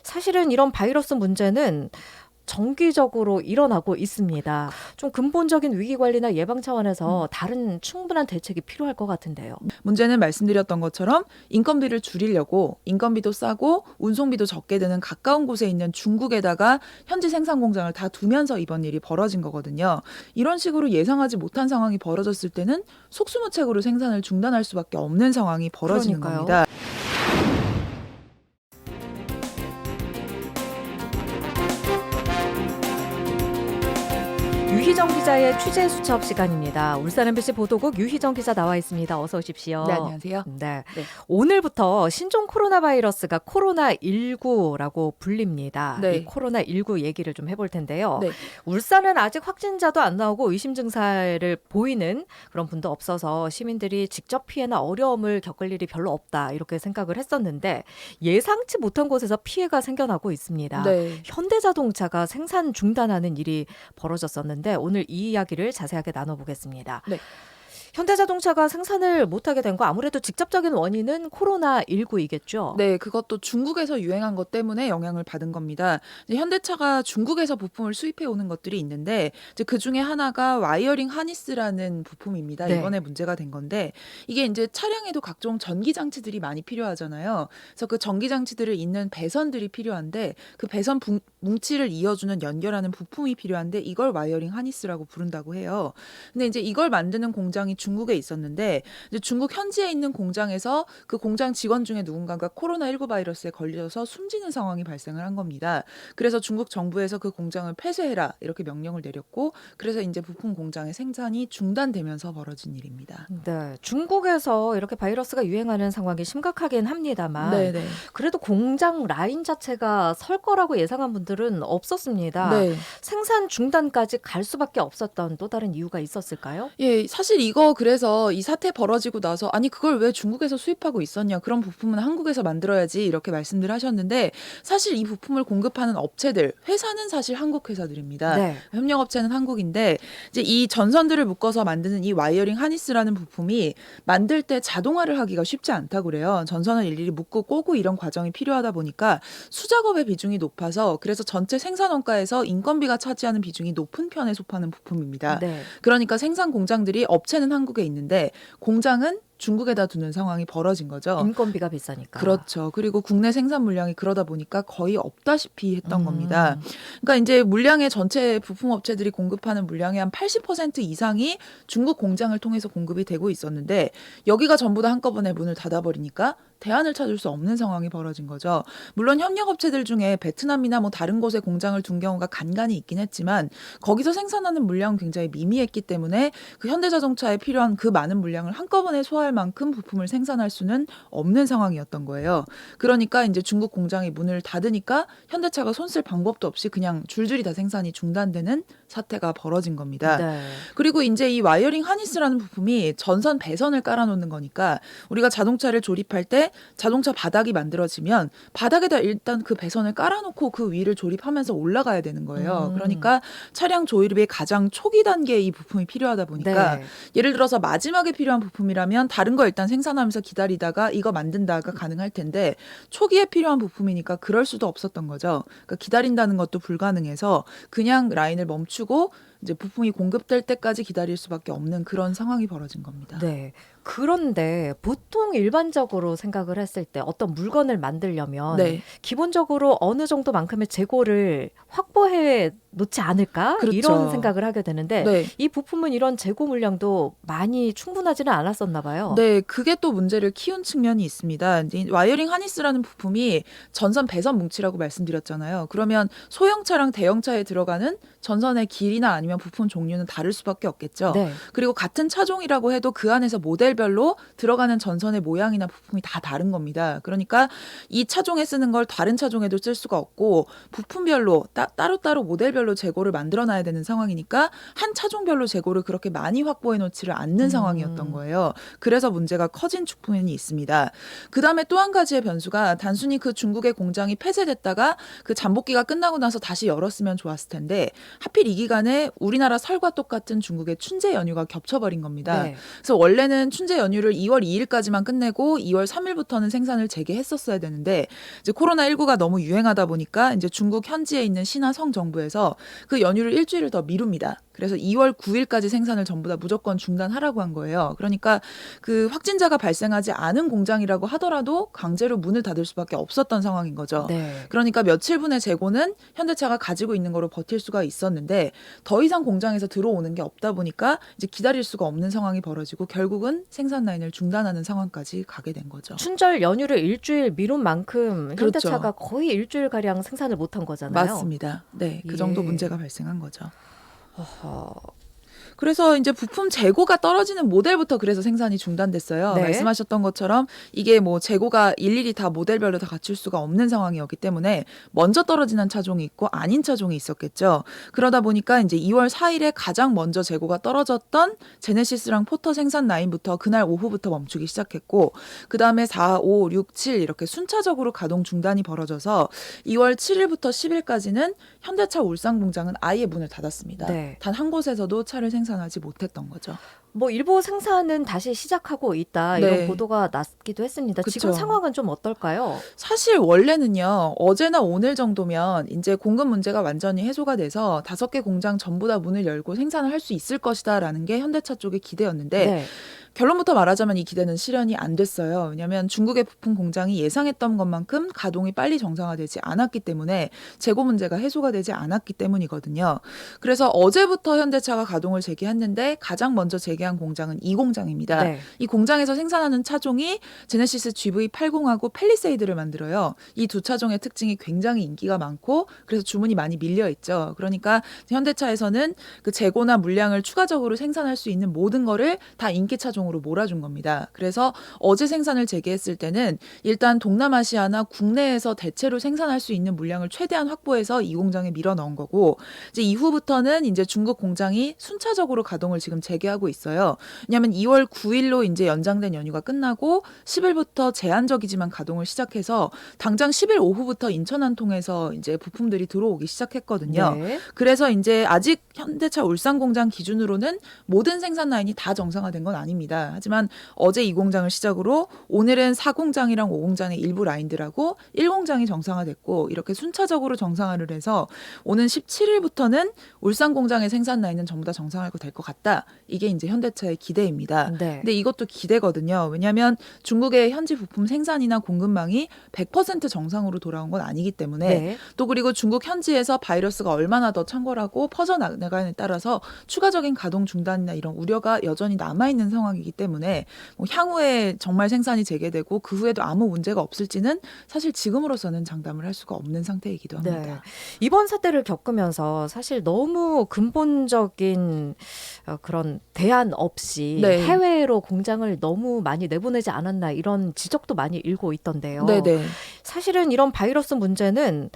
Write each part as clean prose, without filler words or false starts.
사실은 이런 바이러스 문제는 정기적으로 일어나고 있습니다. 좀 근본적인 위기 관리나 예방 차원에서 다른 충분한 대책이 필요할 것 같은데요. 문제는 말씀드렸던 것처럼 인건비를 줄이려고 인건비도 싸고 운송비도 적게 드는 가까운 곳에 있는 중국에다가 현지 생산 공장을 다 두면서 이번 일이 벌어진 거거든요. 이런 식으로 예상하지 못한 상황이 벌어졌을 때는 속수무책으로 생산을 중단할 수밖에 없는 상황이 벌어지는 그러니까요. 겁니다. 유희정 기자의 취재 수첩 시간입니다. 울산 MBC 보도국 유희정 기자 나와 있습니다. 어서 오십시오. 네, 안녕하세요. 네. 네. 오늘부터 신종 코로나 바이러스가 코로나19라고 불립니다. 네. 이 코로나19 얘기를 좀 해볼 텐데요. 네. 울산은 아직 확진자도 안 나오고 의심 증사를 보이는 그런 분도 없어서 시민들이 직접 피해나 어려움을 겪을 일이 별로 없다 이렇게 생각을 했었는데 예상치 못한 곳에서 피해가 생겨나고 있습니다. 네. 현대자동차가 생산 중단하는 일이 벌어졌었는데 오늘 이 이야기를 자세하게 나눠보겠습니다. 네. 현대자동차가 생산을 못하게 된 거 아무래도 직접적인 원인은 코로나19이겠죠? 네, 그것도 중국에서 유행한 것 때문에 영향을 받은 겁니다. 이제 현대차가 중국에서 부품을 수입해 오는 것들이 있는데 이제 그 중에 하나가 와이어링 하니스라는 부품입니다. 네. 이번에 문제가 된 건데 이게 이제 차량에도 각종 전기 장치들이 많이 필요하잖아요. 그래서 그 전기 장치들을 잇는 배선들이 필요한데 그 배선 뭉치를 이어주는 연결하는 부품이 필요한데 이걸 와이어링 하니스라고 부른다고 해요. 근데 이제 이걸 만드는 공장이 중국에 있었는데 이제 중국 현지에 있는 공장에서 그 공장 직원 중에 누군가가 코로나19 바이러스에 걸려서 숨지는 상황이 발생을 한 겁니다. 그래서 중국 정부에서 그 공장을 폐쇄해라 이렇게 명령을 내렸고 그래서 이제 부품 공장의 생산이 중단되면서 벌어진 일입니다. 네, 중국에서 이렇게 바이러스가 유행하는 상황이 심각하긴 합니다만 네네. 그래도 공장 라인 자체가 설 거라고 예상한 분들은 없었습니다. 네. 생산 중단까지 갈 수밖에 없었던 또 다른 이유가 있었을까요? 예, 사실 이거 그래서 이 사태 벌어지고 나서 아니 그걸 왜 중국에서 수입하고 있었냐 그런 부품은 한국에서 만들어야지 이렇게 말씀들 하셨는데 사실 이 부품을 공급하는 업체들 회사는 사실 한국 회사들입니다. 네. 협력업체는 한국인데 이제 이 전선들을 묶어서 만드는 이 와이어링 하니스라는 부품이 만들 때 자동화를 하기가 쉽지 않다고 그래요. 전선을 일일이 묶고 꼬고 이런 과정이 필요하다 보니까 수작업의 비중이 높아서 그래서 전체 생산 원가에서 인건비가 차지하는 비중이 높은 편에 속하는 부품입니다. 네. 그러니까 생산 공장들이 업체는 한국에 있는데 공장은 중국에다 두는 상황이 벌어진 거죠. 인건비가 비싸니까. 그렇죠. 그리고 국내 생산 물량이 그러다 보니까 거의 없다시피 했던 겁니다. 음. 그러니까 이제 물량의 전체 부품 업체들이 공급하는 물량의 한 80% 이상이 중국 공장을 통해서 공급이 되고 있었는데 여기가 전부 다 한꺼번에 문을 닫아버리니까 대안을 찾을 수 없는 상황이 벌어진 거죠. 물론 협력업체들 중에 베트남이나 뭐 다른 곳에 공장을 둔 경우가 간간히 있긴 했지만 거기서 생산하는 물량은 굉장히 미미했기 때문에 그 현대자동차에 필요한 그 많은 물량을 한꺼번에 소화할 만큼 부품을 생산할 수는 없는 상황이었던 거예요. 그러니까 이제 중국 공장이 문을 닫으니까 현대차가 손 쓸 방법도 없이 그냥 줄줄이 다 생산이 중단되는 사태가 벌어진 겁니다. 네. 그리고 이제 이 와이어링 하니스라는 부품이 전선 배선을 깔아놓는 거니까 우리가 자동차를 조립할 때 자동차 바닥이 만들어지면 바닥에다 일단 그 배선을 깔아놓고 그 위를 조립하면서 올라가야 되는 거예요. 그러니까 차량 조립의 가장 초기 단계에 이 부품이 필요하다 보니까 네. 예를 들어서 마지막에 필요한 부품이라면 다른 거 일단 생산하면서 기다리다가 이거 만든다가 가능할 텐데 초기에 필요한 부품이니까 그럴 수도 없었던 거죠. 그러니까 기다린다는 것도 불가능해서 그냥 라인을 멈추고 이제 부품이 공급될 때까지 기다릴 수밖에 없는 그런 상황이 벌어진 겁니다. 네. 그런데 보통 일반적으로 생각을 했을 때 어떤 물건을 만들려면 네. 기본적으로 어느 정도만큼의 재고를 확보해 놓지 않을까? 그렇죠. 이런 생각을 하게 되는데 네. 이 부품은 이런 재고 물량도 많이 충분하지는 않았었나 봐요. 네, 그게 또 문제를 키운 측면이 있습니다. 이제 와이어링 하니스라는 부품이 전선 배선 뭉치라고 말씀드렸잖아요. 그러면 소형차랑 대형차에 들어가는 전선의 길이나 아니면 부품 종류는 다를 수밖에 없겠죠. 네. 그리고 같은 차종이라고 해도 그 안에서 모델별로 들어가는 전선의 모양이나 부품이 다 다른 겁니다. 그러니까 이 차종에 쓰는 걸 다른 차종에도 쓸 수가 없고 부품별로 따로따로 모델별로 재고를 만들어놔야 되는 상황이니까 한 차종별로 재고를 그렇게 많이 확보해 놓지를 않는 상황이었던 거예요. 그래서 문제가 커진 측면이 있습니다. 그다음에 또 한 가지의 변수가 단순히 그 중국의 공장이 폐쇄됐다가 그 잠복기가 끝나고 나서 다시 열었으면 좋았을 텐데 하필 이 기간에 우리나라 설과 똑같은 중국의 춘제 연휴가 겹쳐버린 겁니다. 네. 그래서 원래는 춘제 연휴를 2월 2일까지만 끝내고 2월 3일부터는 생산을 재개했었어야 되는데 이제 코로나19가 너무 유행하다 보니까 이제 중국 현지에 있는 시나 성 정부에서 그 연휴를 일주일을 더 미룹니다. 그래서 2월 9일까지 생산을 전부 다 무조건 중단하라고 한 거예요. 그러니까 그 확진자가 발생하지 않은 공장이라고 하더라도 강제로 문을 닫을 수밖에 없었던 상황인 거죠. 네. 그러니까 며칠분의 재고는 현대차가 가지고 있는 거로 버틸 수가 있었는데 더 이상 공장에서 들어오는 게 없다 보니까 이제 기다릴 수가 없는 상황이 벌어지고 결국은 생산 라인을 중단하는 상황까지 가게 된 거죠. 춘절 연휴를 일주일 미룬 만큼 그렇죠. 현대차가 거의 일주일 가량 생산을 못한 거잖아요. 맞습니다. 네, 그 정도 예. 문제가 발생한 거죠. 어허. 그래서 이제 부품 재고가 떨어지는 모델부터 그래서 생산이 중단됐어요. 네. 말씀하셨던 것처럼 이게 뭐 재고가 일일이 다 모델별로 다 갖출 수가 없는 상황이었기 때문에 먼저 떨어지는 차종이 있고 아닌 차종이 있었겠죠. 그러다 보니까 이제 2월 4일에 가장 먼저 재고가 떨어졌던 제네시스랑 포터 생산 라인부터 그날 오후부터 멈추기 시작했고 그다음에 4, 5, 6, 7 이렇게 순차적으로 가동 중단이 벌어져서 2월 7일부터 10일까지는 현대차 울산 공장은 아예 문을 닫았습니다. 네. 단 한 곳에서도 차를 생산하지 못했던 거죠. 뭐 일부 생산은 다시 시작하고 있다 이런 네. 보도가 났기도 했습니다. 지금 그쵸. 상황은 좀 어떨까요? 사실 원래는요, 어제나 오늘 정도면 이제 공급 문제가 완전히 해소가 돼서 5개 공장 전부 다 문을 열고 생산을 할 수 있을 것이다라는 게 현대차 쪽의 기대였는데 네. 결론부터 말하자면 이 기대는 실현이 안 됐어요. 왜냐하면 중국의 부품 공장이 예상했던 것만큼 가동이 빨리 정상화되지 않았기 때문에 재고 문제가 해소가 되지 않았기 때문이거든요. 그래서 어제부터 현대차가 가동을 재개했는데 가장 먼저 재개한 공장은 이 공장입니다. 네. 이 공장에서 생산하는 차종이 제네시스 GV80하고 팰리세이드를 만들어요. 이 두 차종의 특징이 굉장히 인기가 많고 그래서 주문이 많이 밀려 있죠. 그러니까 현대차에서는 그 재고나 물량을 추가적으로 생산할 수 있는 모든 거를 다 인기 차종으로 몰아준 겁니다. 그래서 어제 생산을 재개했을 때는 일단 동남아시아나 국내에서 대체로 생산할 수 있는 물량을 최대한 확보해서 이 공장에 밀어 넣은 거고 이제 이후부터는 이제 중국 공장이 순차적으로 가동을 지금 재개하고 있어요. 왜냐하면 2월 9일로 이제 연장된 연휴가 끝나고 10일부터 제한적이지만 가동을 시작해서 당장 10일 오후부터 인천안 통해서 이제 부품들이 들어오기 시작했거든요. 네. 그래서 이제 아직 현대차 울산 공장 기준으로는 모든 생산 라인이 다 정상화된 건 아닙니다. 하지만 어제 이 공장을 시작으로 오늘은 4공장이랑 5공장의 일부 라인들하고 1공장이 정상화됐고 이렇게 순차적으로 정상화를 해서 오는 17일부터는 울산 공장의 생산 라인은 전부 다 정상화가 될 것 같다. 이게 이제 현대차의 기대입니다. 네. 근데 이것도 기대거든요. 왜냐하면 중국의 현지 부품 생산이나 공급망이 100% 정상으로 돌아온 건 아니기 때문에 네. 또 그리고 중국 현지에서 바이러스가 얼마나 더 창궐하고 퍼져나가느냐에 따라서 추가적인 가동 중단이나 이런 우려가 여전히 남아있는 상황이기 때문에 뭐 향후에 정말 생산이 재개되고 그 후에도 아무 문제가 없을지는 사실 지금으로서는 장담을 할 수가 없는 상태이기도 네. 합니다. 이번 사태를 겪으면서 사실 너무 근본적인 그런 대안 없이 네. 해외로 공장을 너무 많이 내보내지 않았나 이런 지적도 많이 일고 있던데요. 네네. 사실은 이런 바이러스 문제는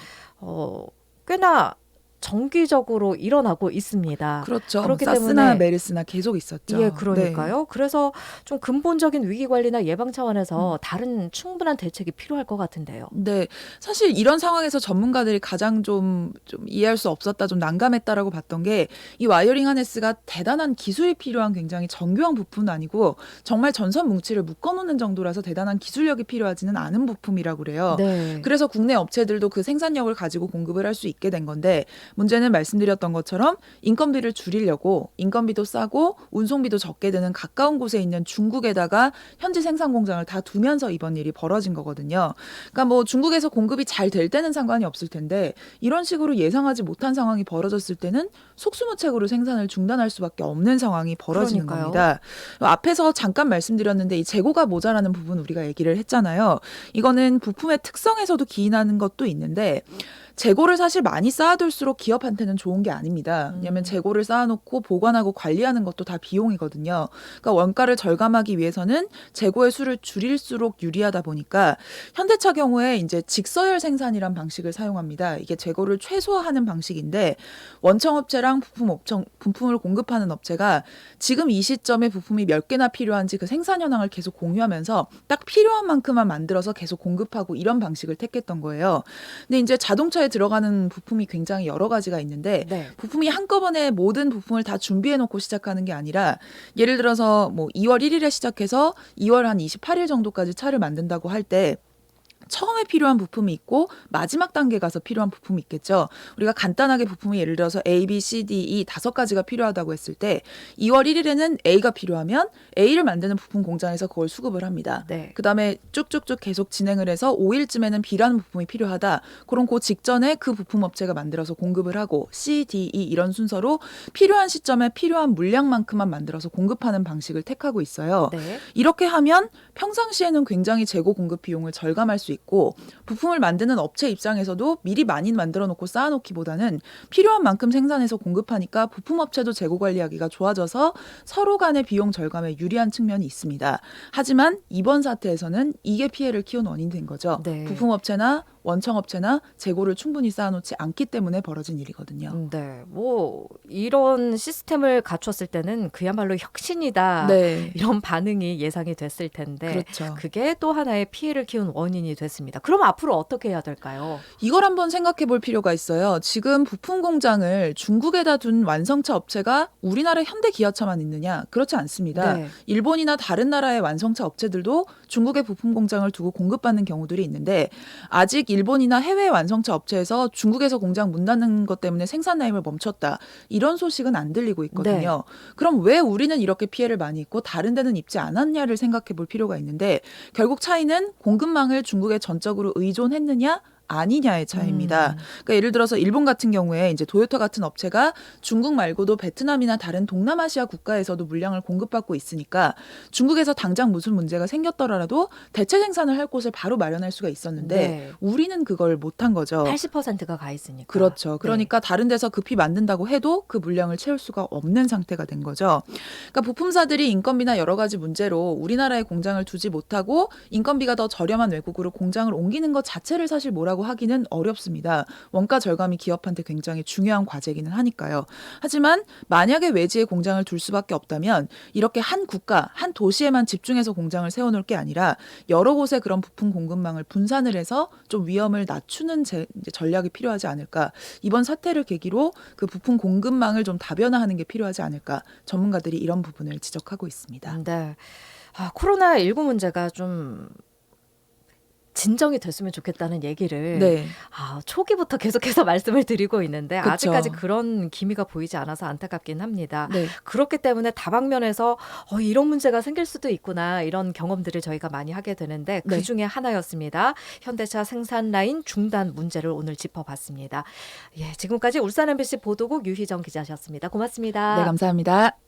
꽤나 정기적으로 일어나고 있습니다. 그렇죠. 그렇기 사스나 때문에- 메르스나 계속 있었죠. 예, 그러니까요. 그래서 좀 근본적인 위기 관리나 예방 차원에서 다른 충분한 대책이 필요할 것 같은데요. 네, 사실 이런 상황에서 전문가들이 가장 좀 이해할 수 없었다, 좀 난감했다라고 봤던 게 이 와이어링 하네스가 대단한 기술이 필요한 굉장히 정교한 부품은 아니고 정말 전선 뭉치를 묶어놓는 정도라서 대단한 기술력이 필요하지는 않은 부품이라고 그래요. 네. 그래서 국내 업체들도 그 생산력을 가지고 공급을 할 수 있게 된 건데 문제는 말씀드렸던 것처럼 인건비를 줄이려고 인건비도 싸고 운송비도 적게 드는 가까운 곳에 있는 중국에다가 현지 생산 공장을 다 두면서 이번 일이 벌어진 거거든요. 그러니까 뭐 중국에서 공급이 잘 될 때는 상관이 없을 텐데 이런 식으로 예상하지 못한 상황이 벌어졌을 때는 속수무책으로 생산을 중단할 수밖에 없는 상황이 벌어지는 그러니까요. 겁니다. 앞에서 잠깐 말씀드렸는데 이 재고가 모자라는 부분 우리가 얘기를 했잖아요. 이거는 부품의 특성에서도 기인하는 것도 있는데 재고를 사실 많이 쌓아둘수록 기업한테는 좋은 게 아닙니다. 왜냐하면 재고를 쌓아놓고 보관하고 관리하는 것도 다 비용이거든요. 그러니까 원가를 절감하기 위해서는 재고의 수를 줄일수록 유리하다 보니까 현대차 경우에 이제 직서열 생산이란 방식을 사용합니다. 이게 재고를 최소화하는 방식인데 원청업체랑 부품을 공급하는 업체가 지금 이 시점에 부품이 몇 개나 필요한지 그 생산 현황을 계속 공유하면서 딱 필요한 만큼만 만들어서 계속 공급하고 이런 방식을 택했던 거예요. 근데 이제 자동차에 부품업체에 들어가는 부품이 굉장히 여러 가지가 있는데 네. 부품이 한꺼번에 모든 부품을 다 준비해놓고 시작하는 게 아니라 예를 들어서 뭐 2월 1일에 시작해서 2월 한 28일 정도까지 차를 만든다고 할 때 처음에 필요한 부품이 있고 마지막 단계 가서 필요한 부품이 있겠죠. 우리가 간단하게 부품이 예를 들어서 A, B, C, D, E 5가지가 필요하다고 했을 때 2월 1일에는 A가 필요하면 A를 만드는 부품 공장에서 그걸 수급을 합니다. 네. 그다음에 쭉쭉쭉 계속 진행을 해서 5일쯤에는 B라는 부품이 필요하다. 그럼 그 직전에 그 부품 업체가 만들어서 공급을 하고 C, D, E 이런 순서로 필요한 시점에 필요한 물량만큼만 만들어서 공급하는 방식을 택하고 있어요. 네. 이렇게 하면 평상시에는 굉장히 재고 공급 비용을 절감할 수 있고 부품을 만드는 업체 입장에서도 미리 많이 만들어 놓고 쌓아 놓기보다는 필요한 만큼 생산해서 공급하니까 부품 업체도 재고 관리하기가 좋아져서 서로 간의 비용 절감에 유리한 측면이 있습니다. 하지만 이번 사태에서는 이게 피해를 키운 원인이 된 거죠. 네. 부품 업체나 원청 업체나 재고를 충분히 쌓아놓지 않기 때문에 벌어진 일이거든요. 네. 뭐 이런 시스템을 갖췄을 때는 그야말로 혁신이다. 네, 이런 반응이 예상이 됐을 텐데 그렇죠. 그게 또 하나의 피해를 키운 원인이 됐습니다. 그럼 앞으로 어떻게 해야 될까요? 이걸 한번 생각해 볼 필요가 있어요. 지금 부품 공장을 중국에다 둔 완성차 업체가 우리나라 현대기아차만 있느냐? 그렇지 않습니다. 네. 일본이나 다른 나라의 완성차 업체들도 중국에 부품 공장을 두고 공급받는 경우들이 있는데 아직 일본이나 해외 완성차 업체에서 중국에서 공장 문 닫는 것 때문에 생산 라인을 멈췄다. 이런 소식은 안 들리고 있거든요. 그럼 왜 우리는 이렇게 피해를 많이 입고 다른 데는 입지 않았냐를 생각해 볼 필요가 있는데 결국 차이는 공급망을 중국에 전적으로 의존했느냐 아니냐의 차이입니다. 그러니까 예를 들어서 일본 같은 경우에 이제 도요타 같은 업체가 중국 말고도 베트남이나 다른 동남아시아 국가에서도 물량을 공급받고 있으니까 중국에서 당장 무슨 문제가 생겼더라도 대체 생산을 할 곳을 바로 마련할 수가 있었는데 네. 우리는 그걸 못한 거죠. 80%가 가 있으니까. 그렇죠. 그러니까 다른 데서 급히 만든다고 해도 그 물량을 채울 수가 없는 상태가 된 거죠. 그러니까 부품사들이 인건비나 여러 가지 문제로 우리나라에 공장을 두지 못하고 인건비가 더 저렴한 외국으로 공장을 옮기는 것 자체를 사실 뭐라고 하기는 어렵습니다. 원가 절감이 기업한테 굉장히 중요한 과제이기는 하니까요. 하지만 만약에 외지에 공장을 둘 수밖에 없다면 이렇게 한 국가, 한 도시에만 집중해서 공장을 세워놓을 게 아니라 여러 곳에 그런 부품 공급망을 분산을 해서 좀 위험을 낮추는 이제 전략이 필요하지 않을까. 이번 사태를 계기로 그 부품 공급망을 좀 다변화하는 게 필요하지 않을까. 전문가들이 이런 부분을 지적하고 있습니다. 네. 코로나19 문제가 좀 진정이 됐으면 좋겠다는 얘기를 네. 초기부터 계속해서 말씀을 드리고 있는데 그쵸. 아직까지 그런 기미가 보이지 않아서 안타깝긴 합니다. 네. 그렇기 때문에 다방면에서 이런 문제가 생길 수도 있구나 이런 경험들을 저희가 많이 하게 되는데 네. 그중에 하나였습니다. 현대차 생산 라인 중단 문제를 오늘 짚어봤습니다. 예, 지금까지 울산 MBC 보도국 유희정 기자셨습니다. 고맙습니다. 네, 감사합니다.